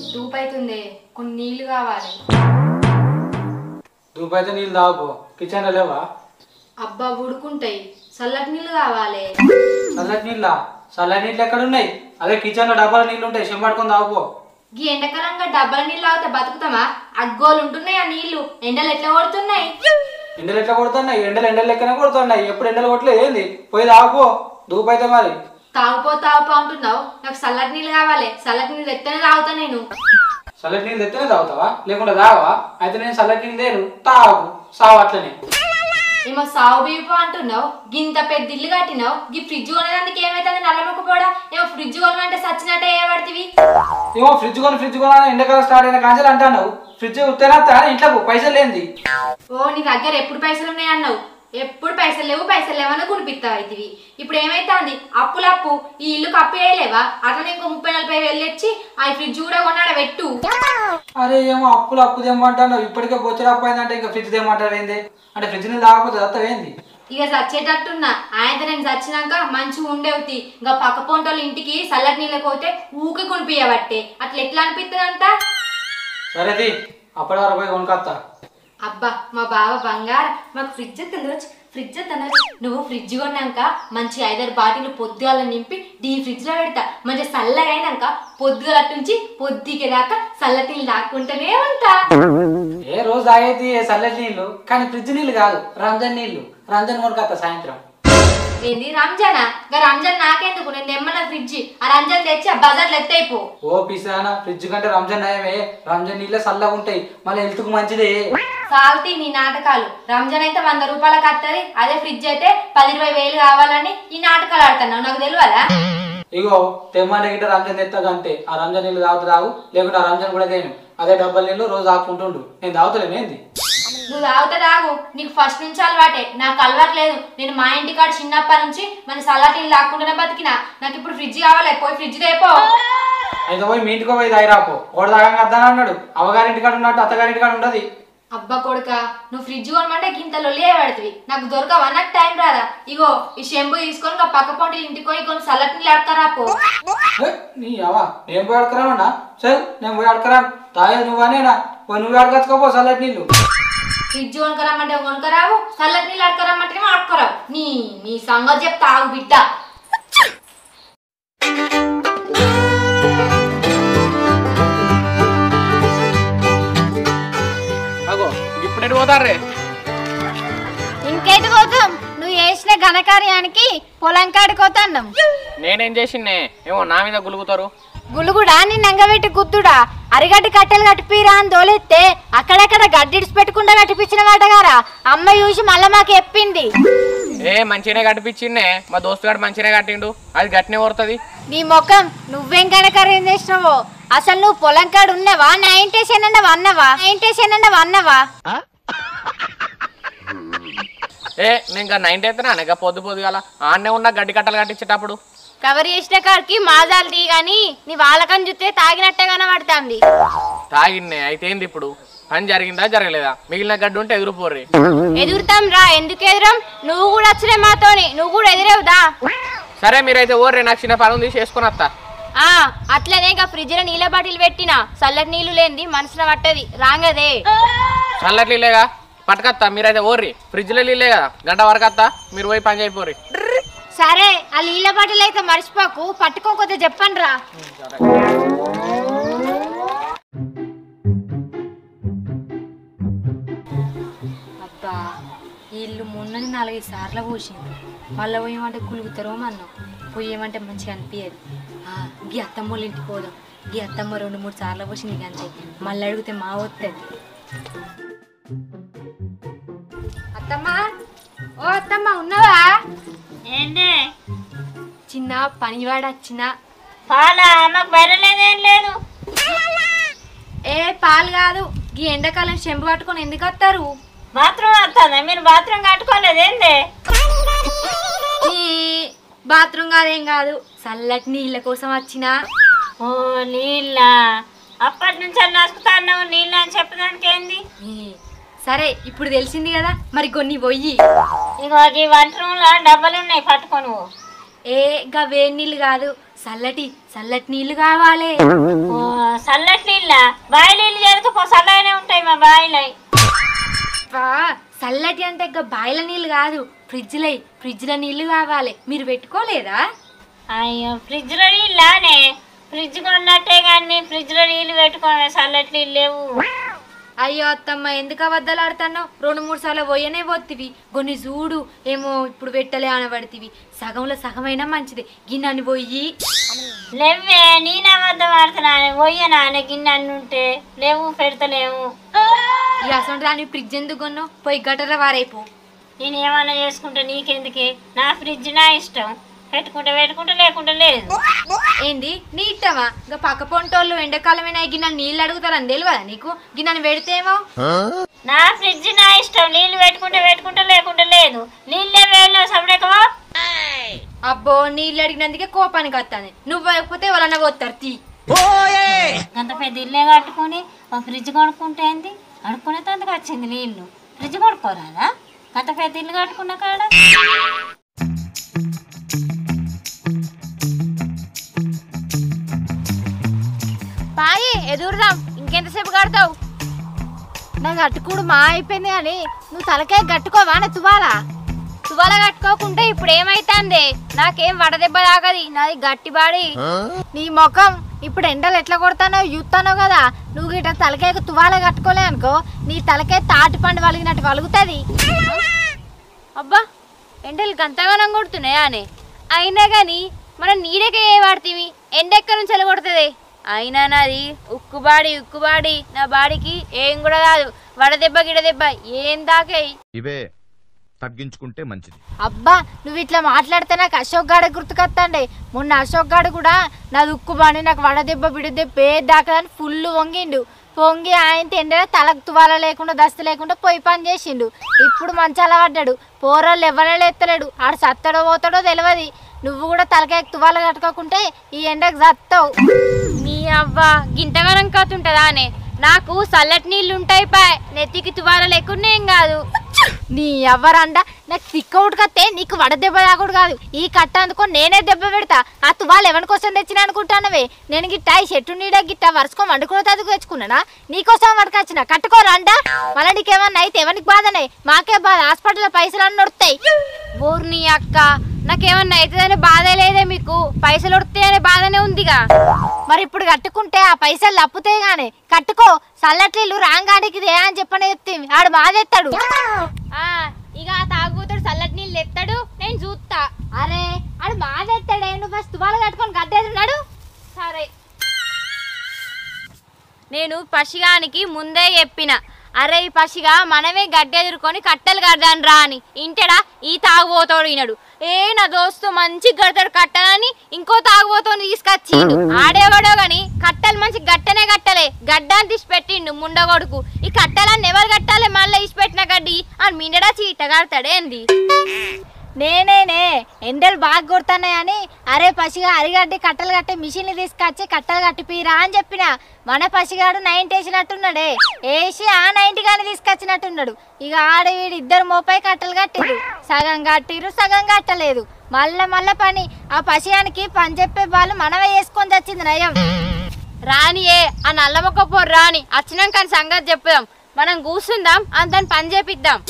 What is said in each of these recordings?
దూపైతుంది, కొన్ని నీళ్లు కావాలి. దూపైతే నీళ్ళు తాగుపో. కిచెన్ లో లేవా? అబ్బా ఉడుకుంటాయి, చల్లటి నీళ్లు కావాలి. చల్లటి నీళ్ళ? చల్లటి నీళ్ళు ఎక్కడ ఉన్నాయి? అదే కిచెన్ లో డబ్బాల నీళ్ళు ఉంటాయి, చెంబట్టుకొని తాగుపో. ఈ ఎండాకాలంగా డబ్బల నీళ్ళు తాగితే బతుకుతామా? అగ్గోలు ఉంటున్నాయి ఆ నీళ్లు. ఎండలు ఎట్లా కొడుతున్నాయి? ఎండలు ఎట్లా కొడుతున్నాయి? ఎండలు లెక్కనే కొడుతున్నాయి. ఎప్పుడు ఎండలు కొట్టలేదు ఏంది? పోయి తాగుపో. దూపైతే మరి తాగుపో అంటున్నావు. నాకు చల్లటి నీళ్ళు కావాలి. చల్లటి నీళ్ళు ఎత్తనే తాగుతా నేను. చల్లటి నీళ్ళు తెత్తనే తాగుతావా? లేకుండా తాగవా? అయితే నేను చల్లటి నీళ్ళు లేను, తాగు సావు అట్లనే. ఏమో సాగు బీపో అంటున్నావు. గింత పెద్ద ఇల్లు కట్టినావు. ఈ ఫ్రిడ్జ్ కొనేదానికి ఏమైతుంది? నల్లముక్కుపోడా ఏమో ఫ్రిడ్జ్ కొనమంటే సచ్చినట్టే ఏ పడుతుంది. ఏమో ఫ్రిడ్జ్ కొని ఎండకాలం స్టార్ట్ అయిన కాంచెలు అంటున్నావు. ఫ్రిడ్జ్ ఉత్తేనా ఇంట్లో పైసలు లేనిది. ఓ నీ దగ్గర ఎప్పుడు పైసలు ఉన్నాయి అన్నావు. ఎప్పుడు పైసలు లేవు అని కునిపిస్తావు అవుతుంది. ఇప్పుడు ఏమైతుంది? అప్పులప్పు. ఈ ఇల్లుకి అప్పు వేయలేవా? అట్లనే ఇంకో 30-40 తెచ్చి ఆ ఫ్రిడ్జ్ కూడా కొన్నాడ పెట్టు. అరే ఏమో అప్పు తెమ్మంటావు. ఇప్పటికే బొచ్చడు అప్పు అయిందంటే ఇంకా ఫ్రిడ్జ్ తెమ్మంటావు ఏంది? అంటే ఫ్రిడ్జ్ నీళ్ళు తాగకపోతే చత్తవేంది? ఇక చచ్చేటట్టున్నా. ఆయనతో నేను చచ్చినాక మంచిగా ఉండేవుతి. ఇంకా పక్క పొంటోళ్ళు ఇంటికి చల్లటి నీళ్ళకి పోతే ఊకి కొనిపియబట్టే. అట్లా ఎట్లా అనిపిస్తుంది అంట? సరేది అప్పటి వరకు పోయి కొనుకొస్తా. అబ్బా మా బావ బంగారు. మాకు ఫ్రిడ్జ్ తినొచ్చు. నువ్వు ఫ్రిడ్జ్ కొన్నాక మంచి 5-6 బాటిల్ పొద్దుగాల నింపి ఫ్రిడ్జ్ లో పెడతా. మంచిగా చల్లగా అయినాక పొద్దుగాల నుంచి పొద్దుకి దాకా చల్లటి నీళ్ళు తాక్కుంటూనే ఉంటా. ఏ రోజు తాగేది చల్లటి నీళ్ళు, కానీ ఫ్రిడ్జ్ నీళ్ళు కాదు, రంజాన్ నీళ్ళు. రంజాన్ కొనుకొస్తా సాయంత్రం. ఏంది రంజానా? రంజాన్ నాకెందుకు? నేను తెమ్మన్నా ఫ్రిడ్జ్. ఆ రంజాన్ తెచ్చి ఆ బజార్లో ఎత్తైపో. ఓ పిసానా, ఫ్రిడ్జ్ కంటే రంజాన్ నయమే. రంజాన్ నీళ్ళే చల్లగా ఉంటాయి, మళ్ళీ హెల్త్ కు మంచిదే. సాల్తీ నీ నాటకాలు. రంజాన్ అయితే 100 రూపాయలకు వస్తుంది. అదే ఫ్రిడ్జ్ అయితే 10-20 వేలు కావాలని ఈ నాటకాలు ఆడుతున్నావు. నాకు తెలియదా? ఇగో తెమ్మంటే గిట్ట రంజాన్ తెస్తాగంటే ఆ రంజాన్ నీళ్ళు తాగు, లేకుంటే ఆ రంజాన్ కూడా తేను. అదే డబ్బల నీళ్ళు రోజు తాగుకుంటుండు. నేను తాగుతలేను ఏంది? నువ్వు తాగు. నీకు ఫస్ట్ నుంచి అలవాటే, నాకు అలవాటు లేదు. నేను మా ఇంటి కాడ చిన్నప్పటి నుంచి మన చల్లటి నీళ్ళు తాక్కుంటూనే బతికినా. నాకు ఇప్పుడు ఫ్రిడ్జ్ కావాలి. పోయి ఫ్రిడ్జ్ తేపో. అయితే పోయి మీ ఇంటికో పోయి తాగిరాపో. ఒకటి తాగంగా అద్దాని అన్నాడు. అవ్వగారింటి కాడ ఉన్నట్టు అత్తగారింటి కాడ ఉండదు. అబ్బా కొడుక, నువ్వు ఫ్రిడ్జ్ కొనమంటే గింతలో పడుతుంది. నాకు దొరకవా? నాకు టైం రాదా? ఇగో ఈ షెంబు తీసుకొని పక్క పొంటి ఇంటికి పోయి కొన్ని చల్లటి నీళ్ళు అడకరాపో. నీ అవా నేను పోయి అడకరామన్నా? సరే నేను పోయి అడకరాను. తాగేది నువ్వనేనా? పోయి నువ్వు అడగచ్చుకోపో చల్లటి నీళ్ళు. ఫ్రిడ్జ్ కొనుకరమ్మంటే కొనుకరావు, చల్లటి నీళ్ళు అడకరమ్మంటే అడకరావు. నీ సంగతి చెప్తా ఆగు బిడ్డ. ఇప్పుడు పోతారే? ఇంకేటి పోతాం? నువ్వు చేసిన ఘనకార్యానికి పొలం కాడిపోతాం. నేనేం చేసిందే? ఏమో నా మీద గులుగుతారు. గులుగుడా? నీ నంగబెట్టి గుద్దుడా? అరిగడ్డి కట్టెలు కట్టిపిరా అని తోలెత్తే అక్కడక్కడ గడ్డిడిసి పెట్టకుండా కట్టిపించిన వాటగారా అమ్మ చూసి మళ్ళా మాకు చెప్పింది. మంచిగానే కట్టిపించిందే. మా దోస్తు గారు మంచిగానే కట్టిండు. అది గట్టినే కొడుతుంది. నీ ముఖం నువ్వేం ఘనకార్యం చేసినావో. అసలు నువ్వు పొలం కాడు ఉన్నవా? నైంటేషన్ అన్నవా? నేను ఇంకా 9 అయితే పొద్దుగాల ఆడనే ఉన్న గడ్డి కట్టలు కట్టించేటప్పుడు కవర్ చేసిన కాడికి మాజాలు తీ గాని నీ వాళ్ళకని చూస్తే తాగినట్టే కనబడుతుంది. తాగిన్నే అయితే ఏంది? ఇప్పుడు పని జరిగిందా జరగలేదా? మిగిలిన గడ్డి ఉంటే ఎదురుపోర్రి. ఎదురుతాం రా. ఎందుకు ఎదురం? నువ్వు కూడా వచ్చినే మాతోని. నువ్వు కూడా ఎదురేవుదా? సరే మీరైతే ఓర్రే, నాకు చిన్న పని ఉంది, చేసుకుని వస్తా. అట్లనే ఇక ఫ్రిడ్జ్ లో నీళ్ళ బాటిల్ పెట్టినా చల్లటి నీళ్లు లేని మనసులో పట్టది రాంగదే. చల్లటి నీళ్ళేగా పట్టుకత్తా. మీరైతే ఓర్రి, ఫ్రిడ్జ్ లో నీళ్ళే కదా, గంట వరకు వస్తా. మీరు పోయి పని చేయపోర్రి. సరే, ఆ నీళ్ళ బాటిల్ అయితే మర్చిపోకు. పట్టుకోకపోతే చెప్పండి రా. అబ్బా ఈ ఇల్లు మొన్నని 4-5 సార్లు పోసింది. మళ్ళీ పోయేమంటే కులుగుతారో అన్నాం. పోయేమంటే మంచిగా అనిపించదు. గీ అత్తమ్మోళ్ళ ఇంటికి పోదాం. గీ అత్తమ్మ 2-3 సార్లు పోసింది అంతే. మళ్ళీ అడిగితే మా వస్తుంది. అత్తమ్మా, ఓ అత్తమ్మ ఉన్నవా? ఏంటే చిన్న పనివాడు వచ్చిన. పాలా? మాకు బెరలేదేం లేదు. ఏ పాలు కాదు, ఈ ఎండాకాలం చెంబు పట్టుకొని ఎందుకు వస్తారు? బాత్రూమ్ వస్తుందా? మీరు బాత్రూమ్ కట్టుకోలేదేందే? బాత్రూమ్ కాదేం కాదు, చల్లటి నీళ్ళ కోసం వచ్చిన. ఓ నీళ్ళ? అప్పటి నుంచి నసుకుతాను నీళ్ళు అని చెప్పడానికి ఏంది? సరే ఇప్పుడు తెలిసింది కదా, మరి కొన్ని పోయి. ఇగో ఈ వంట రూమ్ లో డబ్బాలు ఉన్నాయి, పట్టుకోను. గా వేడి నీళ్ళు కాదు, చల్లటి నీళ్ళు కావాలి. చల్లటి నీళ్ళ బావి నీళ్ళు చేదుకు చల్లగానే ఉంటాయి మా బావిలో. చల్లటి అంటే ఇంకా బాయిల నీళ్ళు కాదు, ఫ్రిడ్జ్లో నీళ్ళు కావాలి. మీరు పెట్టుకోలేదా? అయ్యో ఫ్రిడ్జ్లో నీళ్ళనే, ఫ్రిడ్జ్ కొన్నట్టే కానీ మేము ఫ్రిడ్జ్లో నీళ్ళు పెట్టుకోమే, చల్లటి నీళ్ళు లేవు. అయ్యో అత్తమ్మ, ఎందుకు అబద్ధాలు ఆడుతున్నావు? 2-3 సార్లు పోయనే పోతివి. కొన్ని చూడు ఏమో ఇప్పుడు పెట్టలే అనబడితివి. సగంలో సగమైనా మంచిది. గిన్నెని పోయి లేవే, నేను అబద్ధం ఆడుతున్నాను. పోయ్యనా గిన్నె ఉంటే లేవు, పెడతలేవు. ఇక అసలు దాన్ని ఫ్రిడ్జ్ ఎందుకు కొన్నావు? పోయి గటర వారైపో. నేను ఏమన్నా చేసుకుంటా, నీకెందుకే? నా ఫ్రిడ్జ్ నా ఇష్టం, పెట్టుకుంటా లేకుంటే లేదు. ఏంది నీ ఇష్టమా? ఇంకా పక్క పొంటోళ్ళు ఎండాకాలమైనా గిన్నె నీళ్ళు అడుగుతారని తెలియదా నీకు? గిన్నెని పెడితేమో. నా ఫ్రిడ్జ్ నా ఇష్టం, నీళ్ళు పెట్టుకుంటా లేకుంటే లేదు. నీళ్ళే వేళ్ళు సపడేకవా. అబ్బో, నీళ్ళు అడిగినందుకే కోపానికి వస్తాను. నువ్వు అయిపోతే వాళ్ళన్న పోతారు తీ. అంత పెద్ద ఇల్లే కట్టుకుని ఒక ఫ్రిడ్జ్ కొనుక్కుంటే ఏంది? అడుక్కునే తందుకు వచ్చింది నీళ్ళు. ఫ్రిడ్జ్ కొనుక్కోరాదా? అంత పెద్ద ఇల్లు కట్టుకున్న కాడ. బాయి ఎదురుదాం, ఇంకెంతసేపు కడతావు? నాకు కట్టుకుడు మా అయిపోయింది కానీ నువ్వు తలకాయ కట్టుకోవా? తువాల కట్టుకోకుంటే ఇప్పుడు ఏమైతుంది? నాకేం వడదెబ్బ తాగది, నాది గట్టి బాడి. నీ ముఖం ఇప్పుడు ఎండలు ఎట్లా కొడతానో చూస్తానో కదా. నువ్వు ఇట్లా తలకాయకు తువాల కట్టుకోలే అనుకో, నీ తలకాయ తాటి పండు వలిగినట్టు వలుగుతుంది. అబ్బా, ఎండలు గంతగానం కొడుతున్నాయా అని. అయినా కానీ మనం నీడకే ఏ వాడుతీవి, ఎండ ఎక్కడి నుంచి ఎలా కొడుతుంది? అయినా నాది ఉక్కుబాడి, నా బాడీకి ఏం కూడా కాదు. వడదెబ్బ గిడదెబ్బ ఏం దాకాయి. ఇవే తగ్గించుకుంటే మంచిది. అబ్బా, నువ్వు ఇట్లా మాట్లాడితే నాకు అశోక్ గాడ గుర్తుకొస్తాండే. మొన్న అశోక్ గాడు కూడా నాది ఉక్కుబాడి, నాకు వడదెబ్బ బిడదెబ్బ ఏది దాకదని ఫుల్ వంగిండు. పొంగి ఆయన ఎండలో తలకు తువాల లేకుండా దస్తు లేకుండా పొయ్యి పని చేసిండు. ఇప్పుడు మంచాల పడ్డాడు. పోరోళ్ళు ఎవరైనా ఎత్తలేడు. ఆడు సత్తడో పోతాడో తెలియదు. నువ్వు కూడా తలకాయకు తువాల కట్టుకోకుంటే ఈ ఎండకు సత్తావు. నీ అవ్వ గింతగానం కాతుంటదా అనే? నాకు చల్లటి నీళ్ళు ఉంటాయి పాయ్, నెత్తికి తువాల లేకుండా ఏం కాదు. నీ ఎవ్వరండ నాకు తిక్క ఉడకతే నీకు వడదెబ్బ తాగుడు కాదు. ఈ కట్ట అందుకొని నేనే దెబ్బ పెడతా. ఆ తువాలు ఎవరి కోసం తెచ్చినా అనుకుంటానవే? నేను గిట్ట ఈ చెట్టు నీడ గిట్ట వరుసుకొని వండుకునే తదుకు తెచ్చుకున్నానా? నీకోసం వడకొచ్చిన కట్టుకోరండా. మళ్ళీ నీకేమన్నా అయితే ఎవరికి బాధనే? మాకే బాధ. హాస్పిటల్లో పైసలు అన్నీ నొడతాయి. ఊర్ని అక్క, నాకేమన్నా అవుతుందనే బాధే లేదే మీకు. పైసలు వస్తాయనే బాధనే ఉందిగా. మరి ఇప్పుడు కట్టుకుంటే ఆ పైసలు తప్పుతాయి గానే. కట్టుకో, చల్లట్లీళ్ళు రాంగాడికి దే అని చెప్పనే చెప్తే ఆడు బాధెత్తాడు. ఇక తాగుతాడు, చల్లటి నీళ్ళు ఎత్తాడు, నేను చూస్తా. అరే ఆడు బాధెత్తాడే, నువ్వు ఫస్ట్ తువాలు కట్టుకొని గడ్డేస్తున్నాడు. సరే, నేను పసిగానికి ముందే చెప్పిన, అరే ఈ పసిగా మనమే గడ్డెదురుకొని కట్టెలు కడదాను రా అని. ఇంటడా ఈ తాగుబోతాడు ఈనాడు. నా దోస్తు మంచి కడతాడు కట్టలని ఇంకో తాగుబోతాడు తీసుకొచ్చిండు. ఆడేవాడో గాని కట్టెలు మంచి గట్టనే కట్టలే, గడ్డాన్ని తీసి పెట్టిండు ముండగొడుకు. ఈ కట్టెలన్నీ ఎవరు కట్టాలి? మళ్ళీ ఇసి పెట్టిన గడ్డి అని మిండడా చీట కడతాడేంది? నేనేనే ఎండలు బాగా కొడుతున్నాయని అరే పసిగా అరిగడ్డి కట్టెలు కట్టే మిషన్లు తీసుకొచ్చి కట్టెలు కట్టిపిరా అని చెప్పిన. మన పసిగాడు 90 వేసినట్టున్నాడే, వేసి ఆ 90 గాని తీసుకొచ్చినట్టున్నాడు. ఇక ఆడ వీడు ఇద్దరు మోపై కట్టెలు కట్టిరు. సగం కట్టిరు, సగం కట్టలేదు. మళ్ళా పని. ఆ పసిగానికి పని చెప్పే వాళ్ళు మనమే వేసుకొని వచ్చింది నయం. రానియే ఆ నల్లమొక్క పోరు రాని, వచ్చినాక సంగతి చెప్పుదాం. మనం కూర్చుందాం, అంతని పని చేపిద్దాం.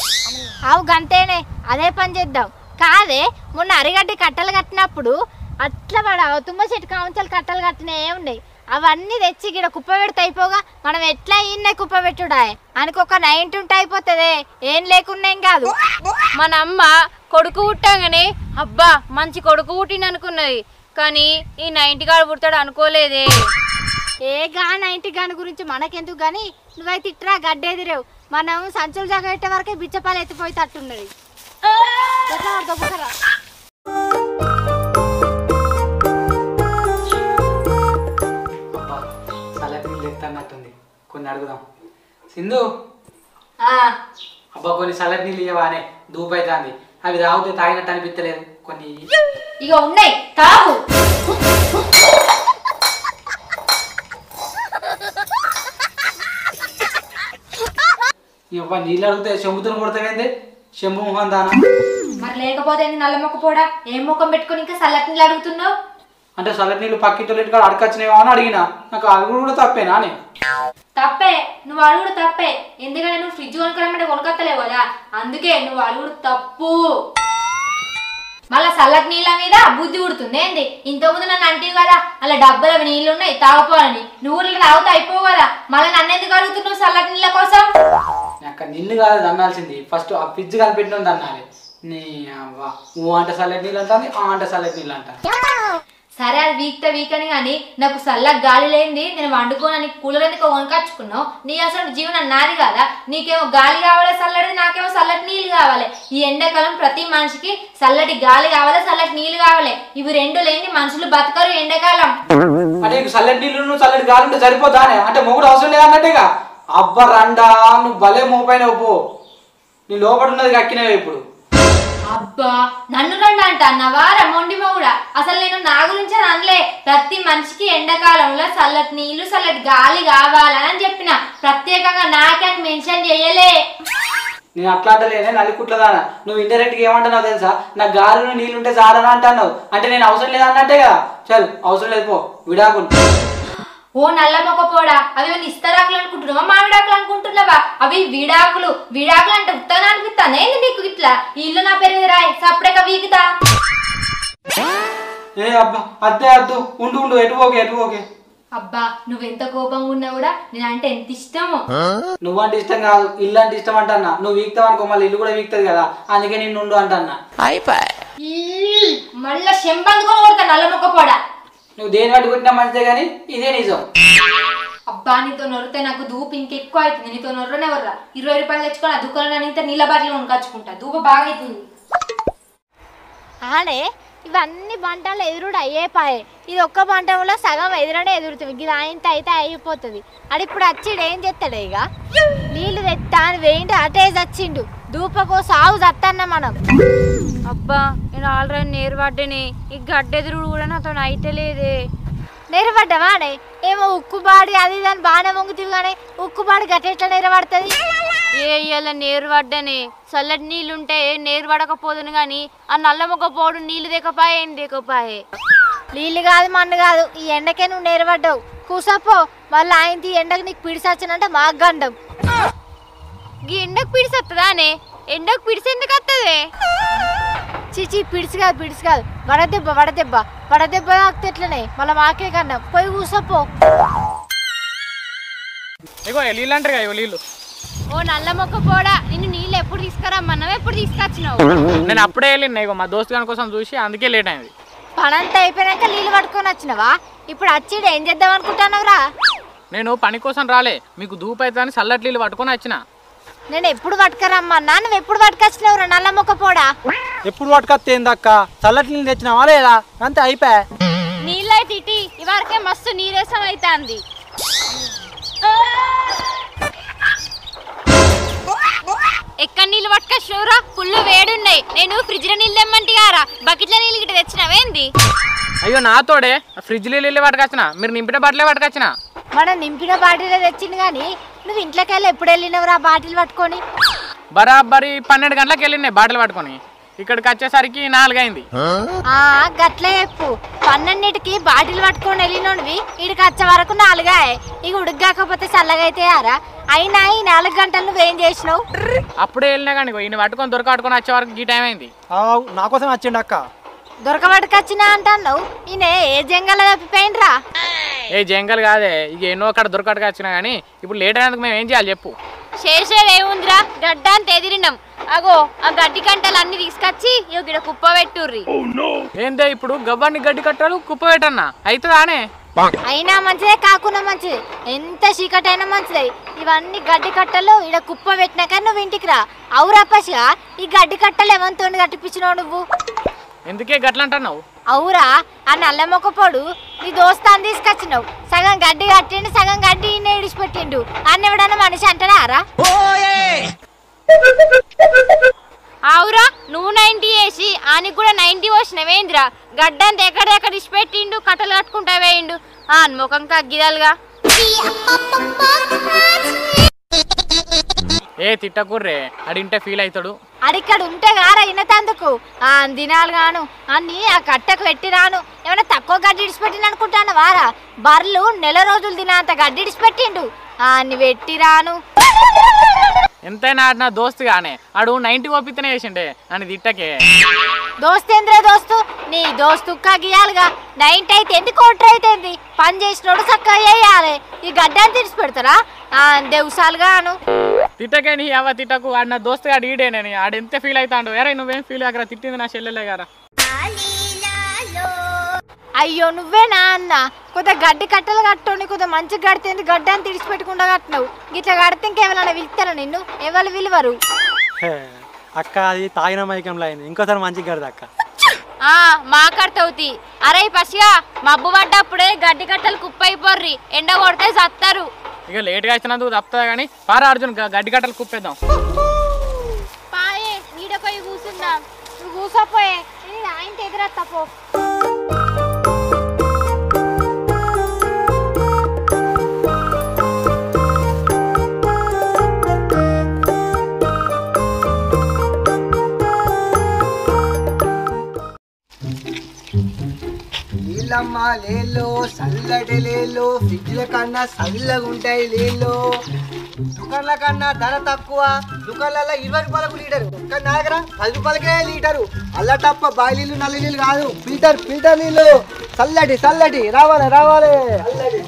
అవు గంతేనే, అదే పని చేద్దాం. కాదే, మొన్న అరిగడ్డి కట్టెలు కట్టినప్పుడు అట్లా వాడు తుమ్మ చెట్టు కావంచాలు కట్టెలు కట్టినే ఉన్నాయి. అవన్నీ తెచ్చి గిడ కుప్ప పెడితే అయిపోగా మనం ఎట్లా ఈయన్నే కుప్ప పెట్టుడా అనుకొక 90 ఉంటే అయిపోతుంది. ఏం లేకున్నాం కాదు. మన అమ్మ కొడుకు పుట్టగానే అబ్బా మంచి కొడుకు పుట్టింది అనుకున్నది, కానీ ఈ 90 గాడు పుడతాడు అనుకోలేదే. ఏగా 90 గాని గురించి మనకెందుకు గాని, నువ్వైతే ఇట్రా గడ్డెదిరావు. మనం సంచులు జాగట్టే వరకే బిచ్చపాలు ఎత్తిపోయి తట్టున్నది. చల్లటి నీళ్ళు ఎత్తన్నట్టుంది, కొన్ని అడుగుదాం. సింధు, అబ్బా కొన్ని చల్లటి నీళ్ళు ఇవ్వనే, దూపు అవుతుంది. అవి తాగితే తాగినట్టు అనిపించలేదు. కొన్ని ఇక ఉన్నాయి, తాగు. ఇవ్వ నీళ్ళు అడిగితే చెంబుతుని కొడతావేంది? చెంబు మొహం దానా? మరి లేకపోతే నల్ల మొక్క పోడా? ఏం ముఖం పెట్టుకుని ఇంకా చల్లటి నీళ్ళు అడుగుతున్నావు? అంటే చల్లటి నీళ్ళు పక్కింటి కాడ అడకొచ్చినావా అని అడిగినా. నాకు అడుగుడు కూడా తప్పేనా అని. తప్పే, నువ్వు అడుగుడు తప్పే. ఎందుకంటే నువ్వు ఫ్రిడ్జ్ కొనుక్కోమంటే కొనుక్కొత్తలేవు కదా, అందుకే నువ్వు అడుగుడు తప్పు. మళ్ళా చల్లటి నీళ్ళ మీద బుద్ధి ఉడుతుంది ఏంది? ఇంతకుముందు నన్ను అంటివి కదా అలా డబ్బులు నీళ్ళు ఉన్నాయి తాగపోవాలని, నువ్వు తాగుతా అయిపోవు కదా, మళ్ళీ నన్ను ఎందుకు అడుగుతున్నావు చల్లటి నీళ్ళ కోసం? అక్క నిన్ను కాదు అన్నాల్సింది, ఫస్ట్ ఆ ఫ్రిడ్జ్ కనిపెట్టిన అన్నాలి. నీ అవ్వ నువ్వు అంట చల్లటి నీళ్ళు అంటాను, ఆ అంట చల్లటి నీళ్ళు అంట. సరే అది వీక్ అని కానీ నాకు చల్లగా గాలి లేనిది నేను వండుకోనని కూలర్ ఎందుకు కొనుకొచ్చుకున్నావు? నీ అసలు జీవనం నాది కదా, నీకేమో గాలి కావాలి చల్లటిది, నాకేమో చల్లటి నీళ్ళు కావాలి. ఈ ఎండాకాలం ప్రతి మనిషికి చల్లటి గాలి కావాలి, చల్లటి నీళ్ళు కావాలి. ఇవి రెండు లేని మనుషులు బతకరు ఎండాకాలం. అంటే నీకు చల్లటి నీళ్ళు నువ్వు చల్లటి గాలి ఉంటే సరిపోతానే, అంటే మొగుడు అవసరం లేదన్నట్టేగా. అబ్బ రండా నువ్వు భలే మోపైన పో, నీ లోపల ఉన్నది కక్కినవే ఇప్పుడు. అబ్బా నన్ను రండి అంట అన్నవా రమొండి మొగుడా? అసలు నేను నా గురించి అనలే, ప్రతి మనిషికి ఎండాకాలంలో చల్లటి నీళ్లు చల్లటి గాలి కావాలని చెప్పిన, ప్రత్యేకంగా నాకని మెన్షన్ చేయలే. నేను అట్లా అంటలేనే నలికుట్లదానా, నువ్వు ఇండైరెక్ట్ గా ఏమంటున్నావు తెలుసా? నాకు గాలిలో నీళ్ళుంటే చాలనా అంటున్నావు, అంటే నేను అవసరం లేదన్నట్టే కదా. చల్ అవసరం లేదు పో, విడాకులు. ఓ నల్ల మొక్కపోడా, అవి ఏమైనా ఇస్తరాకులు అనుకుంటున్నావా మామిడాకులు అనుకుంటున్నావా? అవి విడాకులు. విడాకులు అంటే ఉత్తగా అనిపిస్తాను ఏంది నీకు? ఇట్లా ఇల్లు నా పెరిగి రాయి సపరేక వీగుతా. ఏ అబ్బా అద్దే అద్దు, ఉండు ఎటు ఓకే. అబ్బా నువ్వెంత కోపంగా ఉన్నా కూడా నేనంటే ఎంత ఇష్టమో. నువ్వంటే ఇష్టం కాదు, ఇల్లు అంటే ఇష్టం అంటన్నా. నువ్వు వీక్తావు అనుకో మళ్ళీ ఇల్లు కూడా వీక్తుంది కదా, అందుకే నేను ఉండు అంటన్నా. మళ్ళా చెంబందుకొని కొడతా నల్ల మొక్కపోడా. నువ్వు దేని బట్టి కొట్టినా మంచిదే కానీ ఇదే నిజం. అబ్బా నీతో నొరితే నాకు ధూపు ఇంకెక్కువ అవుతుంది. నీతో నొర్రనే వర్రా 20 రూపాయలు తెచ్చుకొని ఆ దుకాణం నీళ్ళ బాటిల్ కొనుకొచ్చుకుంటా, ధూప బాగా అవుతుంది. ఆడే ఇవన్నీ పంటలు ఎదురుడు అయ్యేపాయే, ఇది ఒక్క పంటలో సగం ఎదురనే ఎదురుతుంది, ఇది ఆయనతో అయితే అయిపోతుంది. అది ఇప్పుడు వచ్చిండు ఏం చేస్తాడు? ఇక నీళ్ళు తెత్తా అని వేయండి అటే చచ్చిండు, ధూపకో సాగు చత్తన్న మనం. అబ్బా నేను ఆల్రెడీ నేరుపడ్డని, ఈ గడ్డెదురుడు కూడా నాతో అయితే లేదే. నేరుపడ్డావానే ఏమో ఉక్కుబాడి అది దాన్ని బాగానే వంగుతుంది కానీ ఉక్కుబాడి గట్ట ఎట్లా నేరపడుతుంది? ఇయ్యాల నేరుపడ్డని, చల్లటి నీళ్ళుంటే నేరు పడకపోదును కానీ ఆ నల్ల మొక్క పోడు నీళ్ళు దిగపాయే ఏం దిగపాయే. నీళ్ళు కాదు మన్ను కాదు, ఈ ఎండకే నువ్వు నేరుపడ్డావు. కూసపో మళ్ళీ ఆయన ఎండకు నీకు పిడిసొచ్చానంటే మాకు గండం. ఈ ఎండకు పిడిసొస్తుందానే? ఎండకు పిడిసి ఎందుకు వస్తుంది? చీచి పిడిసి కాదు వడదెబ్బ తాకితే ఎట్లనే మళ్ళీ మాకే కన్నా పోయి కూసపో. ఇగో నీళ్ళు అంటారు కదా, నీళ్ళు. ఓ నల్ల మొక్క పోడా, నిన్ను నీళ్ళు ఎప్పుడు తీసుకురమ్మన్నావు, ఎప్పుడు తీసుకొచ్చినావు? నేను అప్పుడే వెళ్ళిన, ఇగో మా దోస్తు గారి కోసం చూసి అందుకే లేట్ అయింది. పనంతా అయిపోయాక నీళ్ళు పట్టుకొని వచ్చినావా? ఇప్పుడు వచ్చిడు ఏం చేద్దాం అనుకుంటున్నావురా? నేను పని కోసం రాలే, మీకు ధూపు అవుతుందని చల్లటి నీళ్ళు పట్టుకొని వచ్చిన. నేను ఎప్పుడు పట్టుకరమ్మన్నా, నువ్వు ఎప్పుడు పట్టుకొచ్చినావురా నల్ల మొక్క పోడా? ఎప్పుడు పట్టుకొస్తేందక్క, చల్లటి నీళ్ళు తెచ్చినావా లేదా? అంతే అయిపోయా. నీళ్ళైతే ఇటీ ఇవరకే మస్తు నీరసం అవుతుంది. ఎక్కడ నీళ్ళు పట్టుకొచ్చినవురా? ఫుల్ వేడున్నాయి. నేను ఫ్రిడ్జ్ లో నీళ్ళు తెమ్మంటే గారా బకెట్ల నీళ్ళు గిట్ట తెచ్చినావేంది? అయ్యో నాతోడే ఫ్రిడ్జ్ నీళ్ళు పట్టుకొచ్చిన, మీరు నింపిన బాటిలే పట్టుకొచ్చిన. మనం నింపిన బాటిల్ తెచ్చింది కానీ నువ్వు ఇంట్లోకి వెళ్ళి ఎప్పుడు వెళ్ళినవురా బాటిల్ పట్టుకొని? బరాబరి 12 గంటలకు వెళ్ళినాయి బాటిల్ పట్టుకొని, ఇక్కడికి వచ్చేసరికి 4 అయింది. గట్లే చెప్పు. 12కి బాటిల్ పట్టుకొని వెళ్ళినోడివి ఇక్కడికి వచ్చే వరకు 4 ఇక ఉడకాకపోతే చల్లగా అయితే యారా? అయినా ఈ 4 గంటలు నువ్వేం చేసినావు? అప్పుడే వెళ్ళినా కానీ ఈయన పట్టుకొని దొరకట్టుకొని వచ్చే వరకు ఈ టైం అయింది. నా కోసం వచ్చిండు అక్క. దొరకబట్టుకొచ్చినా అంటున్నావు, ఈయన ఏ జంగల్లో తప్పిపోయినరా? ఏ జంగల్ కాదే, ఇక ఎన్నో అక్కడ దొరకట్టుకు వచ్చినా కానీ ఇప్పుడు లేట్ అయినందుకు మేము ఏం చేయాలి చెప్పు? చేసేది ఏముందిరా, గడ్డ అంత ఎదిరినాం. అగో ఆ గడ్డి కంటలు అన్ని తీసుకొచ్చి ఇక్కడ కుప్ప పెట్టుర్రి. ఏందే ఇప్పుడు గవ్వాన్ని గడ్డి కట్టాలు కుప్ప పెట్టన్నా అవుతుందానే? అయినా మంచిదే కాకుండా మంచిది, ఎంత చీకటైనా మంచిదే. ఇవన్నీ గడ్డి కట్టలు ఇక్కడ కుప్ప పెట్టినాక నువ్వు ఇంటికి రా. అవురా పసిగా, ఈ గడ్డి కట్టలు ఏమంతో కట్టిపించినావు నువ్వు? ఎందుకే గట్ల అంటున్నావు? అవురా, ఆ నల్ల మొక్కపోడు నీ దోస్తాన్ని తీసుకొచ్చినావు. సగం గడ్డి కట్టిండు, సగం గడ్డి ఇడిచిపెట్టిండు. అన్న ఎవడన్నా మనిషి అంటారా? అవురా, నువ్వు 90 వేసి ఆనికి కూడా 90 వచ్చినవేంద్రా? గడ్డంతా ఎక్కడెక్కడ ఇచ్చిపెట్టిండు, కట్టలు కట్టుకుంటా వేయిండు. ముఖం కగ్గిదాలుగా. ఏ తిట్టకుర్రే, అడింటే ఫీల్ అవుతాడు. అడిక్కడ ఉంటే గారా ఇన్నతందుకు ఆ దినాలు గాను అన్ని ఆ కట్టకు పెట్టిరాను ఏమైనా తక్కువ గడ్డి ఇడిచిపెట్టిన అనుకుంటాను వారా బర్రెలు నెల రోజులు తినంత గడ్డి ఇడిచిపెట్టిండు అన్ని పెట్టిరాను ఎంతైనా నా దోస్తు గానే ఆడు 90 ఓపితనే చేసిండే అని తిట్టకే దోస్తేంద్రే దోస్తు నీ దోస్తు గీయాలిగా 90 అయితే ఎందుకు కోటర్ అయితే పని చేసినోడు చక్కగా వేయాలి ఈ గడ్డని తీసి పెడతారా దేవసాలుగాను తిట్టకే నీ అవ్వ తిట్టకు ఆడు నా దోస్తు గాడు ఈడేనని ఆడు ఎంత ఫీల్ అవుతాడు ఎరే నువ్వేం ఫీల్ అక్కడ తిట్టింది నా చెల్లెలే గారా అయ్యో నువ్వేనా అన్న కొద్దిగా గడ్డి కట్టలు కట్టండి కొద్దిగా మంచి గడితేంది గడ్డని తీడిచిపెట్టకుండా కట్టినావు ఇట్లా కడితే ఇంకేమైనా పిలుస్తారా నిన్ను ఎవరు విలువరు అక్క అది తాగిన మైకంలో అయింది ఇంకోసారి మంచిగా గడదు అక్క మాకడతవుతి అరే పసిగా మబ్బు పడ్డప్పుడే గడ్డి కట్టలు కుప్పైపోర్రి ఎండ కొడితే సత్తారు ఇక లేట్గా వచ్చినందుకు తప్పుతుంది కానీ పారా అర్జున్ గడ్డి కట్టలు కుప్పేద్దాం పాయే నీడపై కూర్చుందాం నువ్వు కూసపోయే ఆయన ఎదురా తప్పో నీళ్ళమ్మ లేలో చల్లటి లేలో ఫ్రిడ్జ్ల కన్నా చల్లగా ఉంటాయి లేలో దుకాణాల కన్నా ధర తక్కువ దుకాణాలలో 20 రూపాయలకు లీటరు కానీ నా దగ్గర 10 రూపాయలకే లీటరు అల్ల తప్ప బాయి నీళ్ళు నల్ల నీళ్ళు కాదు ఫిల్టర్ నీళ్ళు చల్లటి రావాలి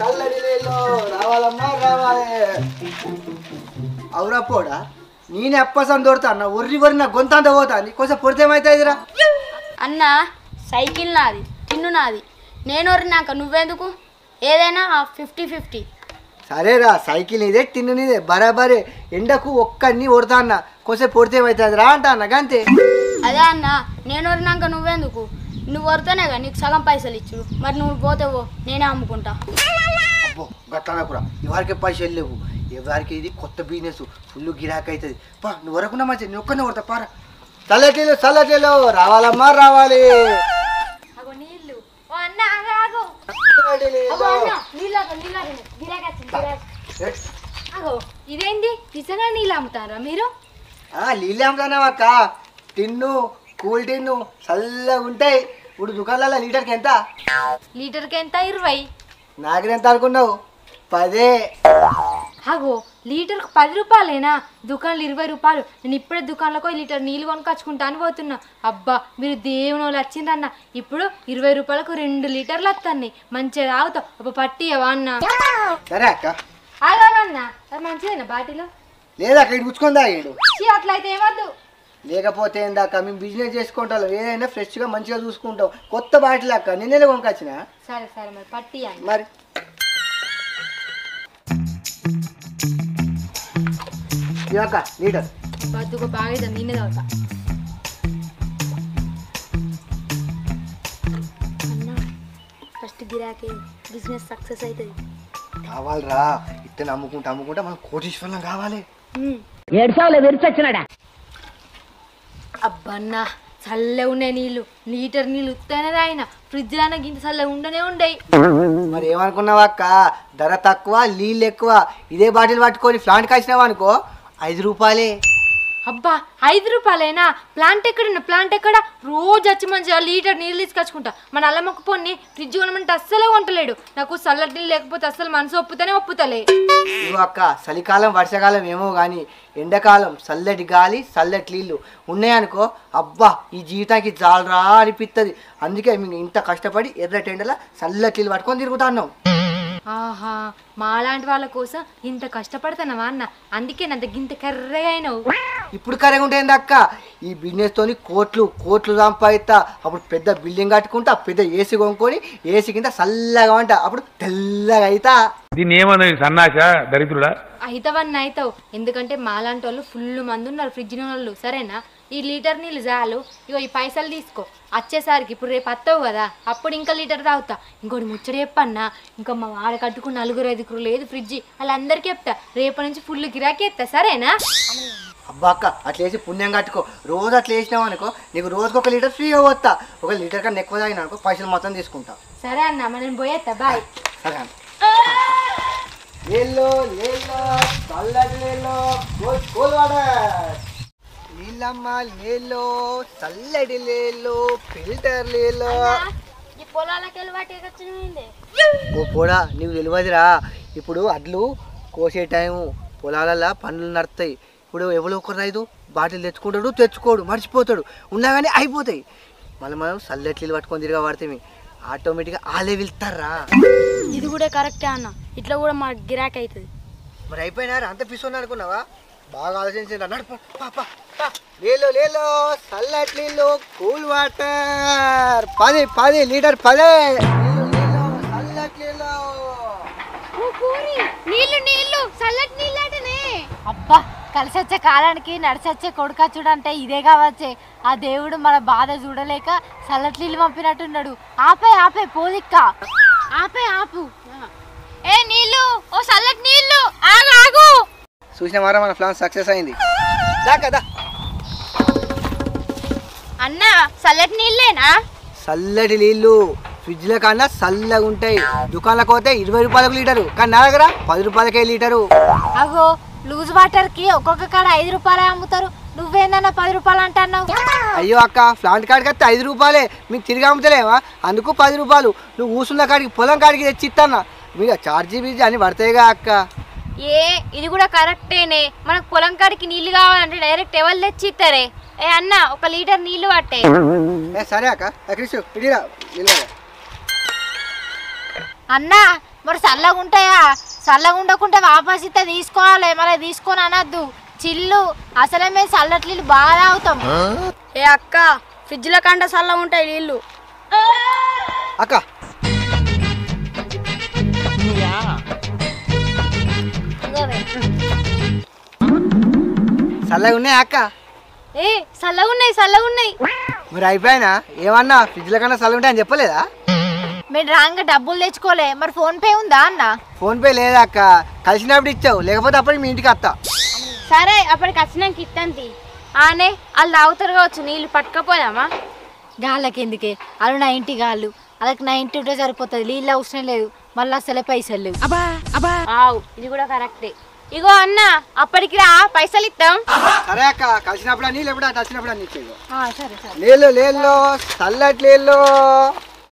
చల్లటి నీళ్ళు రావాలమ్మా రావాలి అవురా పోడా నేను ఎప్పసం దొరుకుతా అన్న ఒర్రి నా గొంతంత పోతా కొంచెం పొడితే ఏమవుతుందిరా అన్న సైకిల్ నాది తిన్ను నాది నేను ఒరినాక నువ్వెందుకు ఏదైనా 50-50 సరేరా సైకిల్ ఇదే తిన్ను నీదే బరాబరే ఎండకు ఒక్కడిని కొడతా అన్న కొంచెం పొడితే ఏమవుతుంది రా అంట అన్న అంతే అదే అన్న నేను ఒరినాక నువ్వెందుకు నువ్వు వరితేనేగా నీకు సగం పైసలు ఇచ్చుడు మరి నువ్వు పోతేవో నేనే అమ్ముకుంటా అబ్బో గట్లా కూడా ఎవరికి పైసలు లేవు ఎవరికి ఇది కొత్త బిజినెస్ ఫుల్ గిరాక్ అవుతుంది పా నువ్వు వరకున్నా మంచి నువ్వు ఒక్కనే కొడతా పారా చల్లటిలో రావాలమ్మా రావాలి ఇదేంటి నిజంగా నీళ్ళు అమ్ముతారా మీరు నీళ్ళు అమ్ముతానా అక్క టిన్ను కూల్ టిన్ను చల్లగా ఉంటాయి ఇప్పుడు దుకాణాల లీటర్కి ఎంత లీటర్కి ఎంత 20 నాగరి ఎంత అనుకున్నావు 10 అగో లీటర్కి 10 రూపాయలేనా దుకాణాలు 20 రూపాయలు నేను ఇప్పుడే దుకాణంలోకి లీటర్ నీళ్ళు కొనుకొచ్చుకుంటా అని పోతున్నా అబ్బా మీరు దేవుని వాళ్ళు వచ్చిందన్న ఇప్పుడు 20 రూపాయలకు 2 లీటర్లు వస్తాయి మంచిగా తాగుతావు అబ్బా పట్టియవా అన్న సరే అక్క అన్న అది మంచిదేనా బాటిలో లేదా అక్కడ పుచ్చుకొని తాగాడు అట్లయితే ఏమద్దు లేకపోతే ఏందాక మేము బిజినెస్ చేసుకుంటాం ఏదైనా ఫ్రెష్గా మంచిగా చూసుకుంటాం కొత్త బాటిల్ అక్క నిన్నే కొనుకొచ్చిన సరే మరి పట్టియండి మరి అక్క లీటర్ బతుకు బాగా నిన్నే తాగుతా ఫస్ట్ గిరాకీ బిజినెస్ సక్సెస్ అవుతుంది కావాలరా ఇట్లా అమ్ముకుంటా మనం కోటీశ్వరం కావాలి అబ్బన్నా చల్లగా ఉన్నాయి నీళ్ళు లీటర్ నీళ్ళు ఉత్తనే ఆయన ఫ్రిడ్జ్ లాగా గింత చల్లగా ఉండనే ఉండయి మరి ఏమనుకున్నావా అక్క ధర తక్కువ నీళ్ళు ఎక్కువ ఇదే బాటిల్ పట్టుకొని ప్లాంట్ కాసినావా అనుకో 5 రూపాయలే అబ్బా 5 రూపాయలేనా ప్లాంట్ ఎక్కడ రోజు వచ్చి మంచిగా లీటర్ నీళ్ళు తీసుకొచ్చుకుంటా మన అల్లమ్మకు పొన్ని ఫ్రిడ్జ్ కొనమంటే అస్సలే కొంటలేడు నాకు చల్లటి నీళ్ళు లేకపోతే అస్సలు మనసు ఒప్పుతలే ఇవ్వ అక్క చలికాలం వర్షాకాలం ఏమో కానీ ఎండాకాలం చల్లటి గాలి చల్లటి నీళ్ళు ఉన్నాయనుకో అబ్బా ఈ జీవితానికి జాలరా అనిపిస్తుంది అందుకే మేము ఇంత కష్టపడి ఎర్రటి ఎండల చల్లటి నీళ్ళు పట్టుకొని తిరుగుతున్నాం ఆహా మాలాంటి వాళ్ళ కోసం ఇంత కష్టపడతానవా అన్న అందుకే నంత గింత కర్రగా అయినావు ఇప్పుడు కరెగా ఉంటుంది అక్క ఈ బిజినెస్ తోని కోట్లు సంపాదిస్తా అప్పుడు పెద్ద బిల్డింగ్ కట్టుకుంటా పెద్ద ఏసీ కొనుక్కొని ఏసీ కింద చల్లగా అంట అప్పుడు తెల్లగా అవుతా దీన్ని ఏమన్నా సన్నాస దరిద్రుడా అవుతావు ఎందుకంటే మాలాంటి వాళ్ళు ఫుల్ మంది ఉన్నారు ఫ్రిడ్జ్ వాళ్ళు సరేనా ఈ లీటర్ నీళ్ళు చాలు ఇగో ఈ పైసలు తీసుకో వచ్చేసరికి ఇప్పుడు రేపు వస్తావు కదా అప్పుడు ఇంకా లీటర్ తాగుతా ఇంకోటి ముచ్చట చెప్పన్నా ఇంకా మా వాడ కట్టుకున్న 4-5 లేదు ఫ్రిడ్జ్ వాళ్ళందరికీ చెప్తా రేపటి నుంచి ఫుల్ గిరాకీ ఎత్తా సరేనా అబ్బా అక్క అట్లా వేసి పుణ్యం కట్టుకో రోజు అట్లా వేసినావు అనుకో నీకు రోజుకి 1 లీటర్ ఫ్రీగా పోతా 1 లీటర్ కన్నా ఎక్కువ తాగినా అనుకో పైసలు మొత్తం తీసుకుంటా సరే అన్న మనం పోయేస్తా బాయ్ సరే అన్న లేలో చల్లటి లేలో కోల్ వాటర్ నీళ్ళమ్మ నీళ్ళు చల్లటి నీళ్ళు ఫిల్టర్ నీళ్ళు. ఈ పొలాలకి వెళ్ళి వాటి వచ్చింది. ఓ పోడా నీకు తెలియదురా, ఇప్పుడు అడ్లు కోసే టైము పొలాలల్లో పనులు నడుస్తాయి. ఇప్పుడు ఎవరో ఒకరు రైతు బాటిల్ తెచ్చుకోడు మర్చిపోతాడు, ఉన్నా కానీ అయిపోతాయి. మళ్ళీ మనం చల్లటి పట్టుకొని తిరిగా పడితే ఆటోమేటిక్గా వాళ్ళే వెళ్తారా. ఇది కూడా కరెక్టే అన్న, ఇట్లా కూడా మా గిరాకీ అవుతుంది. మరి అయిపోయినారా అంత పిసోని అనుకున్నావా? బాగా ఆలోచించండి. నడుపు నీళ్ళు చల్లటి నీళ్ళు కూల్ వాటర్ 10 లీటర్ 10 చల్లటి నీళ్ళు నీళ్ళు చల్లటి నీళ్ళు అంటేనే. అబ్బా కలిసి వచ్చే కాలానికి నడిచొచ్చే కొడుకచ్చుడు అంటే ఇదే కావచ్చే. ఆ దేవుడు మన బాధ చూడలేక చల్లటి నీళ్ళు పంపినట్టున్నాడు. ఆపే పోదిక్క ఆపు. ఏ నీళ్ళు, ఓ చల్లటి నీళ్ళు, ఆగు. చూసిన వారా మన ప్లాన్ సక్సెస్ అయింది. కదా అన్నా చల్లటి నీళ్ళేనా? చల్లటి నీళ్ళు ఫ్రిడ్జ్ల కన్నా చల్లగా ఉంటాయి. దుకాణాలకు పోతే 20 రూపాయలకు లీటరు, కానీ నా దగ్గర 10 రూపాయలకే లీటరు. అగో లూజ్ వాటర్ కి ఒక్కొక్క కాడ 5 రూపాయలే అమ్ముతారు, నువ్వేందన్నా 10 రూపాయలు అంటున్నావు. అయ్యో అక్క, ప్లాంట్ కాడికి వస్తే 5 రూపాయలే, మీకు తిరిగి అమ్ముతలేవా? అందుకు 10 రూపాయలు. నువ్వు కూర్చున్న కాడికి పొలం కాడికి తెచ్చి ఇస్తానా, మీకు ఛార్జీ బీజీ అని పడతాయిగా అక్క. ఇది కూడా కరెక్టేనే. మనకు పొలం కాడికి నీళ్లు కావాలంటే డైరెక్ట్ ఎవరు తెచ్చి ఇస్తారే. ఏ అన్న 1 లీటర్ నీళ్లు పట్టే. సరే అక్క. ఇడిరా అన్నా మరి చల్లగా ఉంటాయా? చల్లగా ఉండకుంటే వాపస్ ఇస్తే తీసుకోవాలి, మరి తీసుకొని అనద్దు. చిల్లు అసలే మేము చల్లటి నీళ్ళు బాగా తాగుతాం. ఏ అక్క, ఫ్రిడ్జ్ల కంటే చల్లగా ఉంటాయి నీళ్ళు. అక్క చల్లగా ఉన్నాయా అక్క? ఏ చల్లగా ఉన్నాయి. మరి అయిపోయినా ఏమన్నా ఫ్రిడ్జ్ల కన్నా చల్లగా ఉంటాయని చెప్పలేదా? మీరు రాంగా డబ్బులు తెచ్చుకోలే, మరి ఫోన్ పే ఉందా అన్న? ఫోన్ పే లేదా అక్క, కలిసినప్పుడు ఇచ్చావు, లేకపోతే అప్పటికి మీ ఇంటికి వస్తా. సరే అప్పటికి వచ్చినాక ఇత్తంతి. ఆనే వాళ్ళు తాగుతారు కావచ్చు, నీళ్ళు పట్టుకపోదామా? గాళ్ళకి ఎందుకే, వాళ్ళు నా ఇంటి గాళ్ళు, వాళ్ళకి నా ఇంటి ఉంటే సరిపోతుంది, నీళ్ళు అవసరం లేదు, మళ్ళీ అసలే పైసలు లేవు. ఇది కూడా కరెక్టే. ఇగో అన్న అప్పటికి రా, పైసలు ఇస్తాం. సరే అక్క, కలిసినప్పుడు నీళ్ళు ఎప్పుడు వచ్చినప్పుడు అన్ని ఇచ్చేది. సరే నీళ్ళు చల్లటి నీళ్ళు.